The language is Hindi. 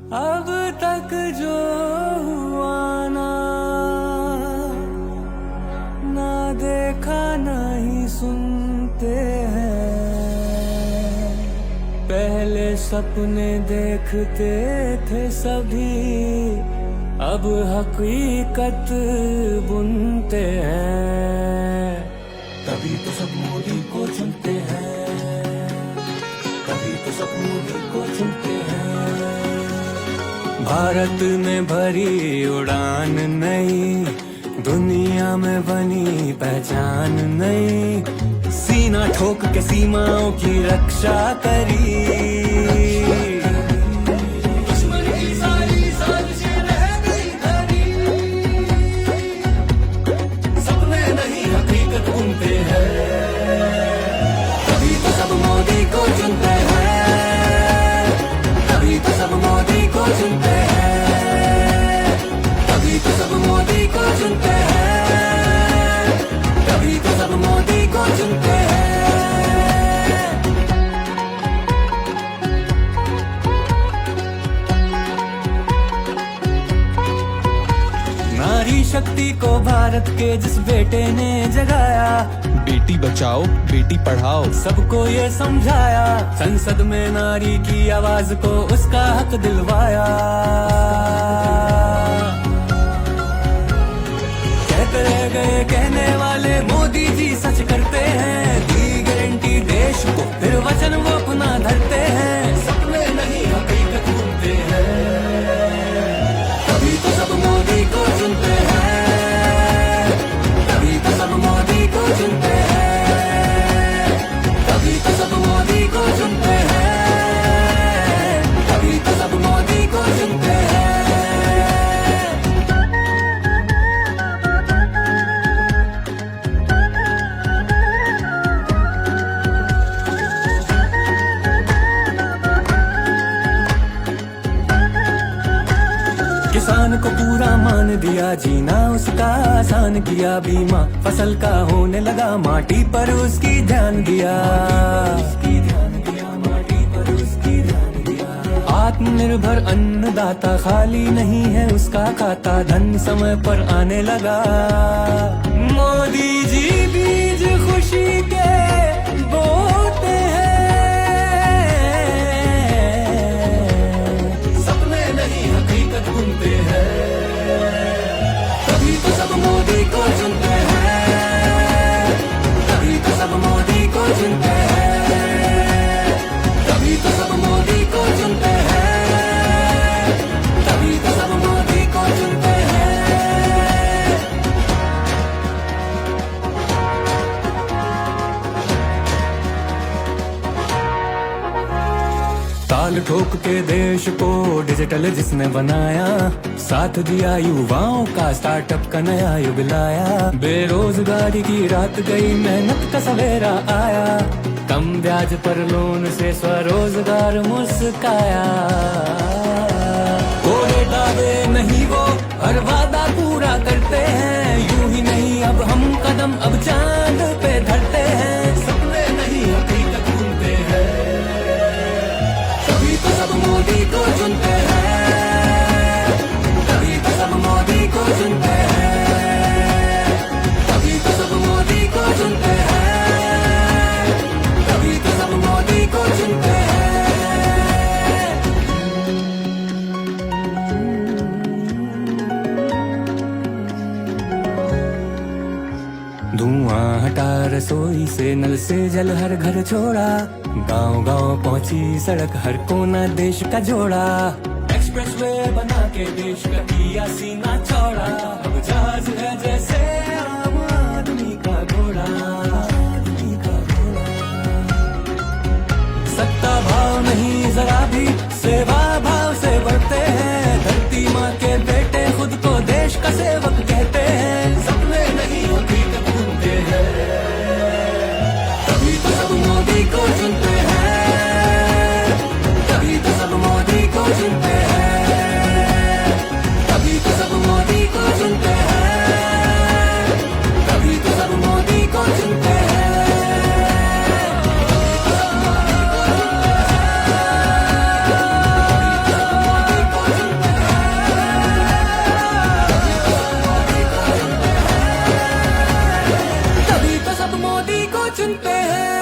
अब तक जो हुआ ना, ना देखा नहीं सुनते हैं। पहले सपने देखते थे सभी, अब हकीकत बुनते हैं। तभी तो सब मोदी को चुनते हैं, तभी तो सब मोदी को चुनते हैं। भारत में भरी उड़ान नई, दुनिया में बनी पहचान नई। सीना ठोक के सीमाओं की रक्षा करी, दुश्मन की सारी साजिशें रह गई धरी। सपने नहीं हकीकत बुनते हैं, तभी तो सब मोदी को चुनते हैं, तभी तो सब मोदी को चुनते हैं, तभी तो सब मोदी को चुनते हैं, तभी तो सब मोदी को चुनते हैं। नारी शक्ति को भारत के जिस बेटे ने जगाया, बेटी बचाओ बेटी पढ़ाओ सबको ये समझाया। संसद में नारी की आवाज को उसका हक दिलवाया। कहते रह गए कहने वाले, मोदी जी सच करते हैं। दी गारंटी देश को, फिर वचन वो अपना धरते हैं। सपने नहीं हकीकत बुनते हैं, तभी तो सब मोदी को चुनते हैं, तभी तो सब मोदी को चुनते हैं, तभी तो सब मोदी को चुनते हैं, तभी तो सब मोदी को चुनते हैं। किसान को पूरा मान दिया, जीना उसका आसान किया। बीमा फसल का होने लगा, माटी पर उसकी ध्यान दिया। माटी पर उसकी ध्यान दिया। आत्मनिर्भर अन्नदाता, खाली नहीं है उसका खाता। धन समय पर आने लगा। मोदी जी बीज खुशी के बोते हैं, सपने नहीं हकीकत बुनते हैं, तभी तो सब मोदी को चुनते हैं, तभी तो सब मोदी को चुनते हैं, तभी तो सब मोदी को चुनते हैं, तभी तो सब मोदी को चुनते हैं। ताल ठोक के देश को डिजिटल जिसने बनाया, साथ दिया युवाओं का, स्टार्टअप का नया युग लाया। बेरोजगारी की रात गई, मेहनत का सवेरा आया। कम ब्याज पर लोन से स्वरोजगार मुस्काया। कोरे दावे नहीं वो, हर वादा पूरा करते हैं। यूं ही नहीं अब हम कदम अब चांद पे धरते हैं। सपने नहीं हकीकत बुनते हैं, तभी तो सब मोदी को चुनते हैं, तभी तो सब मोदी को चुनते हैं, तभी तो सब मोदी को चुनते हैं, तभी तो सब मोदी को चुनते हैं। धुआं हटा रसोई से, नल से जल हर घर छोड़ा। गांव गांव पहुंची सड़क, हर कोना देश का जोड़ा। एक्सप्रेसवे बना के देश का किया सीना चौड़ा। अब जहाज है जैसे आम आदमी का घोड़ा, आदमी का घोड़ा। सत्ता भाव नहीं जरा भी, सेवा भाव से बढ़ते हैं। धरती माँ के बेटे खुद को देश का सेवक कहते हैं। सपने नहीं हकीकत बुनते हैं, तभी तो सब मोदी को चुनते हैं, तभी तो सब मोदी को चुनते हैं, तभी तो सब मोदी को चुनते हैं, बनते हैं।